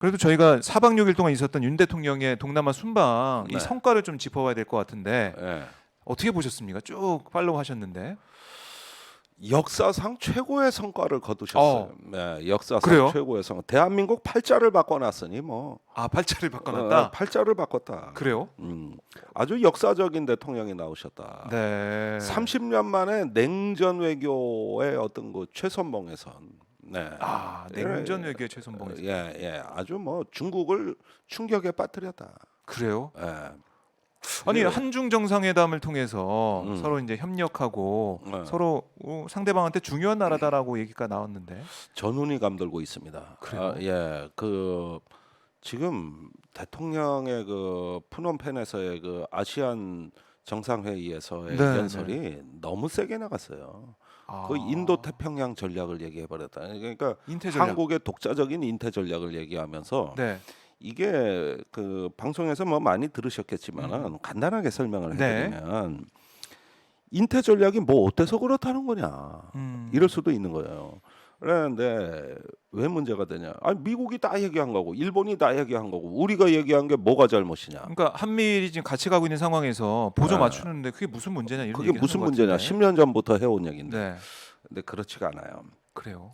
그래도 저희가 4박 6일 동안 있었던 윤 대통령의 동남아 순방 이 네. 성과를 좀 짚어봐야 될 것 같은데 예. 어떻게 보셨습니까? 쭉 팔로우 하셨는데. 역사상 최고의 성과를 거두셨어요. 네, 역사상 그래요? 최고의 성과. 대한민국 팔자를 바꿔놨으니 뭐 아, 팔자를 바꿔놨다. 팔자를 바꿨다. 그래요? 아주 역사적인 대통령이 나오셨다. 네. 30년 만에 냉전 외교의 어떤 그 최선봉에선. 네. 아, 냉전 외교의 최선봉에서. 예. 아주 뭐 중국을 충격에 빠뜨렸다. 그래요? 예. 아니 예. 한중 정상회담을 통해서 서로 이제 협력하고 네. 서로 상대방한테 중요한 나라다라고 얘기가 나왔는데. 전운이 감돌고 있습니다. 그래요? 예. 그 지금 대통령의 그 프놈펜에서의 그 아시안 정상회의에서의 네, 연설이 너무 세게 나갔어요. 아, 그 인도 태평양 전략을 얘기해 버렸다. 그러니까 인태 전략. 한국의 독자적인 인태 전략을 얘기하면서 네. 이게 그 방송에서 뭐 많이 들으셨겠지만은 간단하게 설명을 네. 해드리면 인태 전략이 뭐 어때서 그렇다는 거냐 이럴 수도 있는 거예요. 그런데 왜 문제가 되냐? 아니 미국이 다 얘기한 거고 일본이 다 얘기한 거고 우리가 얘기한 게 뭐가 잘못이냐? 그러니까 한미일이 지금 같이 가고 있는 상황에서 보조 네. 맞추는데 그게 무슨 문제냐 이런 그게 얘기를 무슨 하는 것 문제냐? 같은데. 10년 전부터 해온 얘기인데. 네. 근데 그렇지가 않아요. 그래요.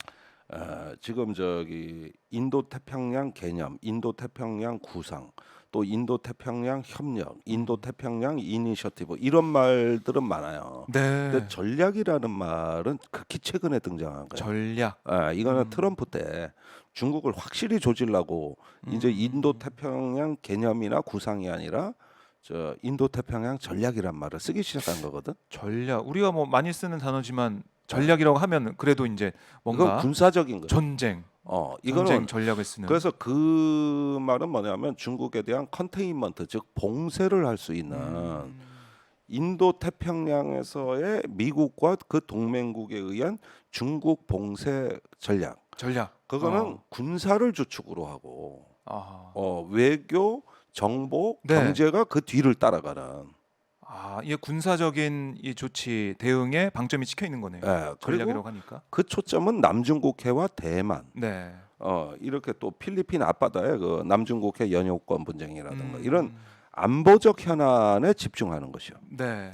지금 저기 인도 태평양 개념, 인도 태평양 구상, 또 인도 태평양 협력, 인도 태평양 이니셔티브 이런 말들은 많아요. 네. 근데 전략이라는 말은 극히 최근에 등장한 거예요. 전략. 이거는 트럼프 때 중국을 확실히 조질라고 이제 인도 태평양 개념이나 구상이 아니라 저 인도 태평양 전략이란 말을 쓰기 시작한 거거든. 전략. 우리가 뭐 많이 쓰는 단어지만 전략이라고 하면 그래도 이제 이건 뭔가 군사적인 거예요. 전쟁 이거는 전략을 쓰는. 그래서 그 말은 뭐냐면 중국에 대한 컨테인먼트 즉 봉쇄를 할 수 있는 인도 태평양에서의 미국과 그 동맹국에 의한 중국 봉쇄 전략. 그거는 군사를 주축으로 하고 외교, 정보, 네. 경제가 그 뒤를 따라가는. 이게 군사적인 이 조치 대응에 방점이 찍혀 있는 거네요. 그리고 전략이라고 하니까. 그 초점은 남중국해와 대만. 네. 이렇게 또 필리핀 앞바다의 그 남중국해 연용권 분쟁이라든가 이런 안보적 현안에 집중하는 것이요. 네.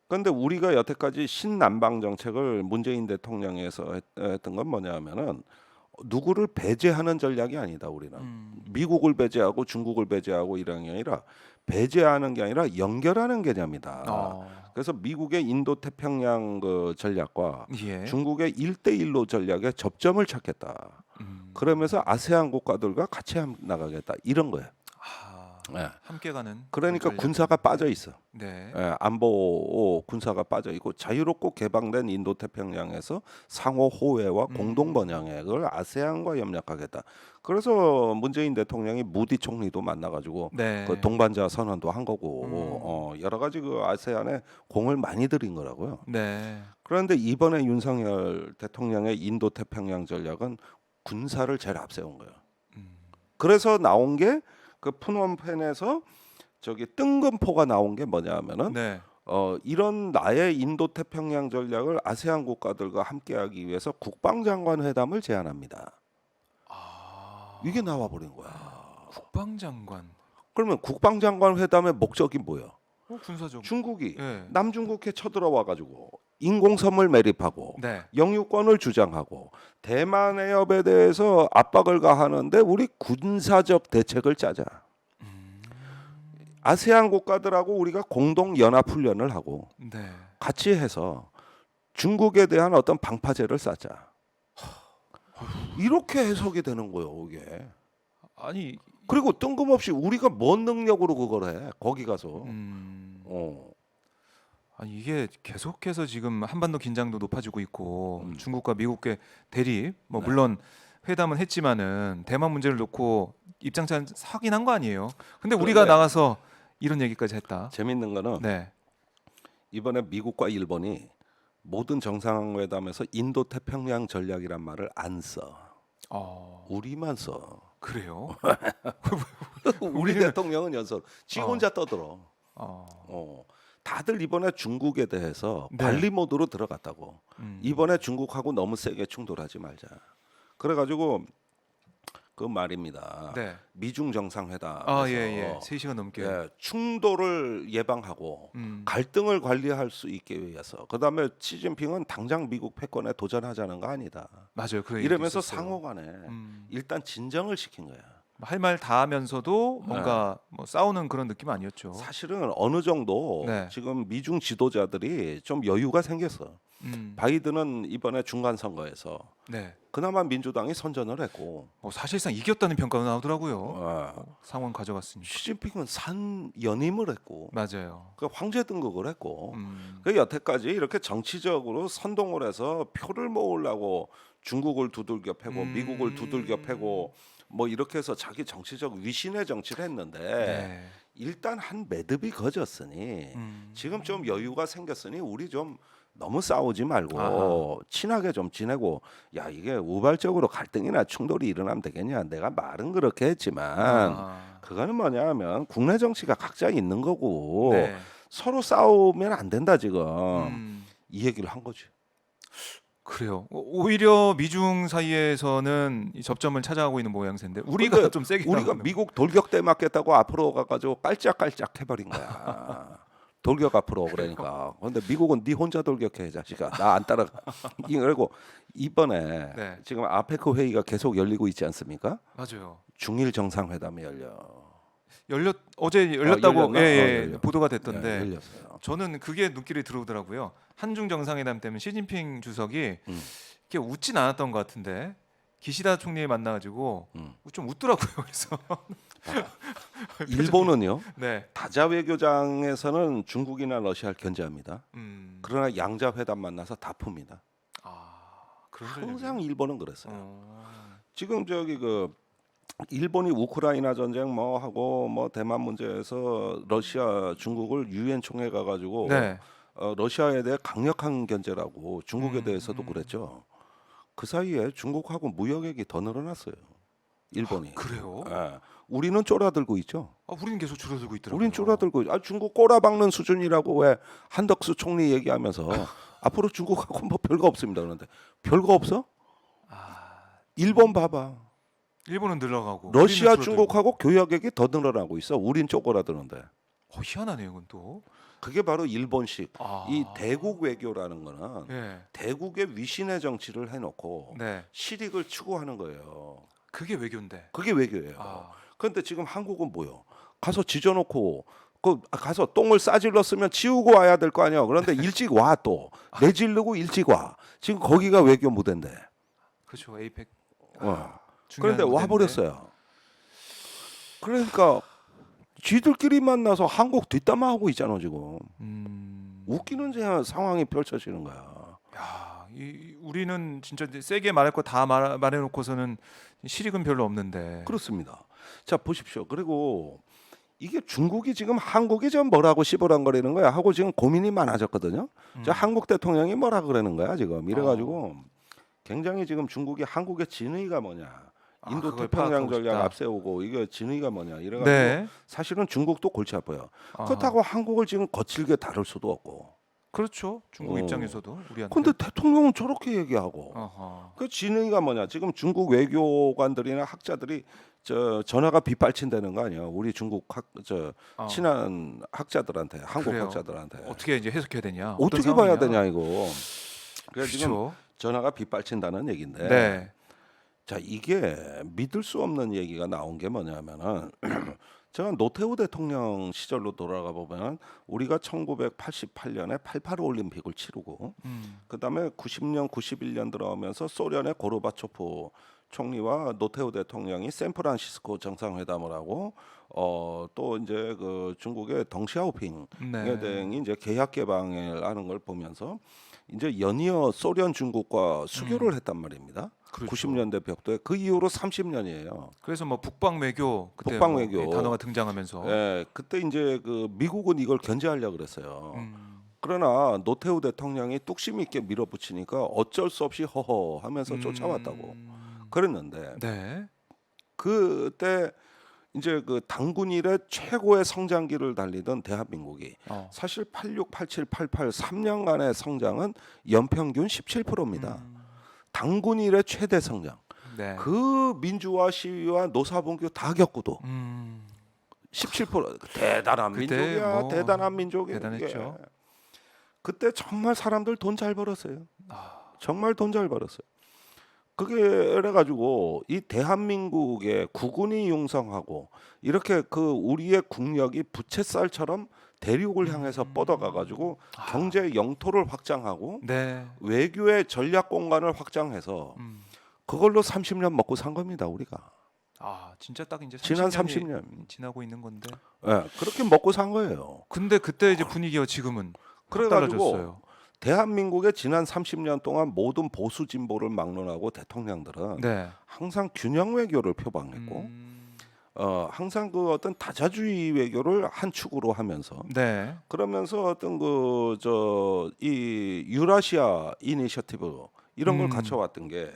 그런데 우리가 여태까지 신남방 정책을 문재인 대통령에서 했던 건 뭐냐면은 누구를 배제하는 전략이 아니다. 우리는 미국을 배제하고 중국을 배제하고 이런 게 아니라 배제하는 게 아니라 연결하는 개념이다. 그래서 미국의 인도 태평양 그 전략과 예. 중국의 1대1로 전략에 접점을 찾겠다. 그러면서 아세안 국가들과 같이 나가겠다. 이런 거예요. 함께 가는. 그러니까 전략. 군사가 빠져 있어. 네. 안보 군사가 빠져 있고 자유롭고 개방된 인도 태평양에서 상호 호혜와 공동 번영을 아세안과 협력하겠다. 그래서 문재인 대통령이 무디 총리도 만나가지고 네. 그 동반자 선언도 한 거고 여러 가지 그 아세안에 공을 많이 들인 거라고요. 네. 그런데 이번에 윤석열 대통령의 인도 태평양 전략은 군사를 제일 앞세운 거예요. 그래서 나온 게 그 푸놈펜에서 저기 뜬금포가 나온 게 뭐냐면은 네. 이런 나의 인도 태평양 전략을 아세안 국가들과 함께하기 위해서 국방장관 회담을 제안합니다. 이게 나와 버린 거야. 국방장관. 그러면 국방장관 회담의 목적이 뭐야? 군사적. 중국이 예. 남중국해 쳐들어와 가지고 인공섬을 매립하고 네. 영유권을 주장하고 대만 해협에 대해서 압박을 가하는데 우리 군사적 대책을 짜자. 아세안 국가들하고 우리가 공동 연합 훈련을 하고 네. 같이 해서 중국에 대한 어떤 방파제를 쌓자. 이렇게 해석이 되는 거예요, 이게. 아니. 그리고 뜬금없이 우리가 뭔 능력으로 그걸 해? 거기 가서. 아니 이게 계속해서 지금 한반도 긴장도 높아지고 있고 중국과 미국의 대립 뭐 물론 회담은 했지만은 대만 문제를 놓고 입장차는 사긴 한 거 아니에요. 근데 우리가 그런데 나가서 이런 얘기까지 했다. 재밌는 거는 네. 이번에 미국과 일본이 모든 정상회담에서 인도 태평양 전략이란 말을 안 써. 우리만 써. 그래요? 우리 대통령은 연설 지 혼자 떠들어. 다들 이번에 중국에 대해서 네. 관리 모드로 들어갔다고. 이번에 중국하고 너무 세게 충돌하지 말자. 그래가지고 그 말입니다. 네. 미중 정상회담에서 예. 3시간 넘게. 예, 충돌을 예방하고 갈등을 관리할 수 있게 위해서 그다음에 시진핑은 당장 미국 패권에 도전하자는 거 아니다. 맞아요. 그 이러면서 얘기도 있었어요. 상호간에 일단 진정을 시킨 거야. 할 말 다 하면서도 뭔가 뭐 싸우는 그런 느낌 아니었죠. 사실은 어느 정도 네. 지금 미중 지도자들이 좀 여유가 생겼어. 바이든은 이번에 중간 선거에서 네. 그나마 민주당이 선전을 했고 사실상 이겼다는 평가가 나오더라고요. 상원 가져갔으니까. 시진핑은 산 연임을 했고 맞아요. 그 황제 등극을 했고 그 여태까지 이렇게 정치적으로 선동을 해서 표를 모으려고 중국을 두들겨 패고 미국을 두들겨 패고 뭐 이렇게 해서 자기 정치적 위신의 정치를 했는데 네. 일단 한 매듭이 거졌으니 지금 좀 여유가 생겼으니 우리 좀 너무 싸우지 말고 아하. 친하게 좀 지내고 야 이게 우발적으로 갈등이나 충돌이 일어나면 되겠냐 내가 말은 그렇게 했지만 그거는 뭐냐 하면 국내 정치가 각자 있는 거고 네. 서로 싸우면 안 된다 지금 이 얘기를 한 거지. 그래요. 오히려 미중 사이에서는 이 접점을 찾아가고 있는 모양새인데 우리가 근데 좀 세게 우리가 나가는 미국 돌격대 맞겠다고 앞으로 가가지고 깔짝깔짝 해버린 거야. 돌격 앞으로 그러니까. 근데 미국은 네 혼자 돌격해 자식아. 나 안 따라가. 그리고 이번에 네. 지금 아페크 회의가 계속 열리고 있지 않습니까? 맞아요. 중일 정상회담이 어제 열렸다고 열렸나? 열려. 보도가 됐던데 열렸어요. 저는 그게 눈길이 들어오더라고요. 한중 정상회담 때문에 시진핑 주석이 이렇게 웃진 않았던 것 같은데 기시다 총리 만나가지고 좀 웃더라고요. 그래서 일본은요. 네. 다자 외교장에서는 중국이나 러시아를 견제합니다. 음. 그러나 양자 회담 만나서 다 풉니다. 그런 항상 일본은 그랬어요. 어. 지금 저기 그 일본이 우크라이나 전쟁 뭐 하고 뭐 대만 문제에서 러시아 중국을 유엔 총회 가가지고 네. 러시아에 대해 강력한 견제라고 중국에 대해서도 그랬죠. 그 사이에 중국하고 무역액이 더 늘어났어요. 일본이. 그래요? 예. 우리는 쫄아들고 있죠. 우리는 계속 줄어들고 있더라고요. 우린 쫄아들고 중국 꼬라박는 수준이라고 왜 한덕수 총리 얘기하면서 앞으로 중국하고 뭐 별거 없습니다. 그런데 별거 없어? 일본 봐봐. 일본은 늘어가고 러시아 우리는 줄어들고. 중국하고 교역액이 더 늘어나고 있어. 우린 쪼그라드는데. 희한하네요, 이건 또. 그게 바로 일본식 이 아. 대국 외교라는 거는 예. 대국의 위신의 정치를 해놓고 네. 실익을 추구하는 거예요. 그게 외교인데. 그게 외교예요. 아. 그런데 지금 한국은 뭐요? 가서 지져놓고 가서 똥을 싸질렀으면 치우고 와야 될 거 아니야. 그런데 일찍 와 또 내지르고 일찍 와. 지금 거기가 외교 무대인데. 그렇죠. 에이펙. 그런데 중요한 와 버렸어요. 그러니까 쥐들끼리 만나서 한국 뒷담화하고 있잖아 지금. 웃기는 상황이 펼쳐지는 거야. 야, 우리는 진짜 이제 세게 말할 거 다 말해놓고서는 실익은 별로 없는데. 그렇습니다. 자 보십시오. 그리고 이게 중국이 지금 한국이 좀 뭐라고 시보랑거리는 거야 하고 지금 고민이 많아졌거든요. 자 한국 대통령이 뭐라 그러는 거야 지금 이래가지고 굉장히 지금 중국이 한국의 진의가 뭐냐 인도 그걸 태평양 파악하고 전략 싶다. 앞세우고 이게 진의가 뭐냐 이래가지고 네. 사실은 중국도 골치 아파요. 아하. 그렇다고 한국을 지금 거칠게 다룰 수도 없고. 그렇죠. 중국 입장에서도 우리한테. 근데 대통령은 저렇게 얘기하고 어허. 그 진의가 뭐냐 지금 중국 외교관들이나 학자들이 전화가 빗발친다는 거 아니야 우리 중국 친한 학자들한테 한국 그래요. 학자들한테 어떻게 이제 해석해야 되냐? 어떻게 어떤 봐야 상황이냐? 되냐 이거 그래서 지금 그렇죠. 전화가 빗발친다는 얘기인데 네. 자 이게 믿을 수 없는 얘기가 나온 게 뭐냐면은 제가 노태우 대통령 시절로 돌아가 보면 우리가 1988년에 88 올림픽을 치르고 그다음에 90년 91년 들어오면서 소련의 고르바초프 총리와 노태우 대통령이 샌프란시스코 정상회담을 하고 또 이제 그 중국의 덩시아오핑 네. 등이 이제 계약 개방을 하는 걸 보면서 이제 연이어 소련 중국과 수교를 했단 말입니다. 그렇죠. 90년대 벽도에 그 이후로 30년이에요. 그래서 뭐 북방 외교 그때 북방 뭐 외교. 이 단어가 등장하면서 예, 그때 이제 그 미국은 이걸 견제하려고 그랬어요. 그러나 노태우 대통령이 뚝심 있게 밀어붙이니까 어쩔 수 없이 허허 하면서 쫓아왔다고 그랬는데 네. 그때 이제 그 당군 이래 최고의 성장기를 달리던 대한민국이 사실 86, 87, 88 3년간의 성장은 연평균 17%입니다. 당군 이래 최대 성장. 네. 그 민주화 시위와 노사분규 다 겪고도 17% 대단한 그때 민족이야. 뭐 대단한 민족이 대단했죠. 그때 정말 사람들 돈 잘 벌었어요. 아, 정말 돈 잘 벌었어요. 그게 그래가지고 이 대한민국의 국군이 융성하고 이렇게 그 우리의 국력이 부채살처럼 대륙을 향해서 뻗어가가지고 경제 영토를 확장하고 네. 외교의 전략 공간을 확장해서 그걸로 30년 먹고 산 겁니다 우리가. 아, 진짜 딱 이제 지난 30년이 30년. 지나고 있는 건데. 예, 그렇게 먹고 산 거예요. 근데 그때 이제 분위기가 지금은 확 그래가지고 달라졌어요. 대한민국의 지난 30년 동안 모든 보수 진보를 막론하고 대통령들은 네. 항상 균형 외교를 표방했고 음, 항상 그 어떤 다자주의 외교를 한 축으로 하면서 네. 그러면서 어떤 그 이 유라시아 이니셔티브 이런 걸 갖춰왔던 게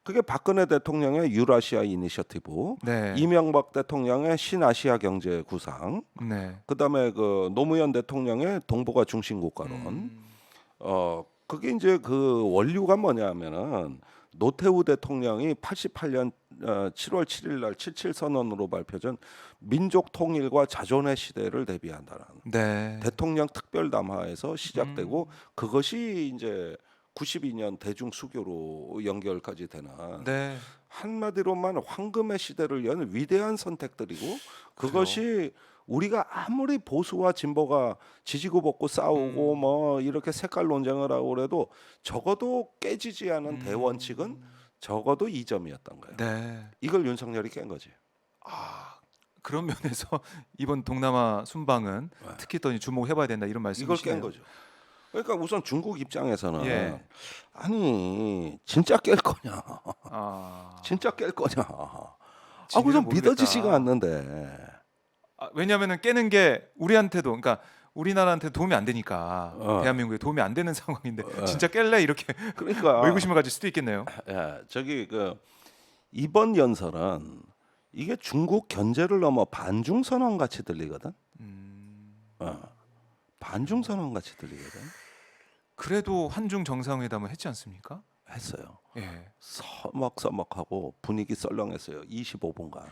그게 박근혜 대통령의 유라시아 이니셔티브, 네. 이명박 대통령의 신아시아 경제 구상, 네. 그다음에 그 노무현 대통령의 동북아 중심 국가론. 그게 이제 그 원류가 뭐냐면은 노태우 대통령이 88년 7월 7일 날 77 선언으로 발표전 민족 통일과 자존의 시대를 대비한다는 네. 대통령 특별 담화에서 시작되고 그것이 이제 92년 대중 수교로 연결까지 되는 네. 한마디로만 황금의 시대를 연 위대한 선택들이고 그것이 우리가 아무리 보수와 진보가 지지고 볶고 싸우고 뭐 이렇게 색깔 논쟁을 하고 그래도 적어도 깨지지 않은 대원칙은 적어도 이 점이었던 거예요. 네. 이걸 윤석열이 깬 거지. 아, 그런 면에서 이번 동남아 순방은 특히 더 주목을 해봐야 된다 이런 이걸 말씀이시네요. 깬 거죠. 그러니까 우선 중국 입장에서는 예. 아니 진짜 깰 거냐, 아, 진짜 깰 거냐. 진위를 우선 모르겠다. 믿어지지가 않는데. 왜냐하면은 깨는 게 우리한테도, 그러니까 우리나라한테 도움이 안 되니까 대한민국에 도움이 안 되는 상황인데 진짜 깰래 이렇게 그러니까 의구심을 가질 수도 있겠네요. 저기 그 이번 연설은 이게 중국 견제를 넘어 반중 선언 같이 들리거든. 반중 선언 같이 들리거든. 그래도 한중 정상회담을 했지 않습니까? 했어요. 예. 서먹서먹하고 분위기 썰렁했어요. 25분간.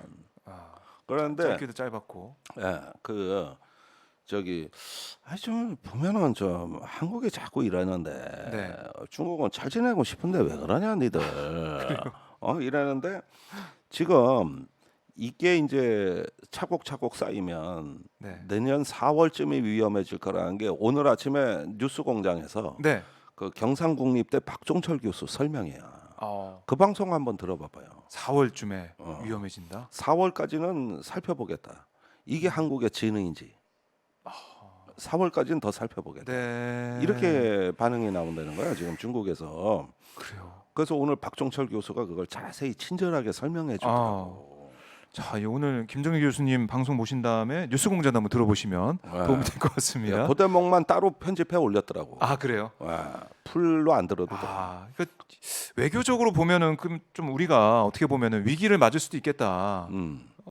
아, 그런데 짧기도 짧았고. 그 저기 좀 보면은 좀 한국에 자꾸 이러는데 네. 중국은 잘 지내고 싶은데 왜 그러냐 니들. 이러는데 지금 이게 이제 차곡차곡 쌓이면 네. 내년 4월쯤이 위험해질 거라는 게 오늘 아침에 뉴스공장에서 네. 그 경상국립대 박종철 교수 설명이야. 어, 그 방송 한번 들어봐봐요. 4월쯤에 위험해진다. 4월까지는 살펴보겠다. 이게 한국의 지능인지. 4월까지는 더 살펴보겠다. 네. 이렇게 반응이 나온다는 거야 지금 중국에서. 그래요. 그래서 오늘 박종철 교수가 그걸 자세히 친절하게 설명해 주더라고. 자, 오늘 김정일 교수님 방송 보신 다음에 뉴스공장 한번 들어보시면 도움이 될 것 같습니다. 그 대목만 따로 편집해 올렸더라고. 아, 그래요? 풀로 안 들어도 돼. 그러니까 외교적으로 보면은 좀 우리가 어떻게 보면은 위기를 맞을 수도 있겠다.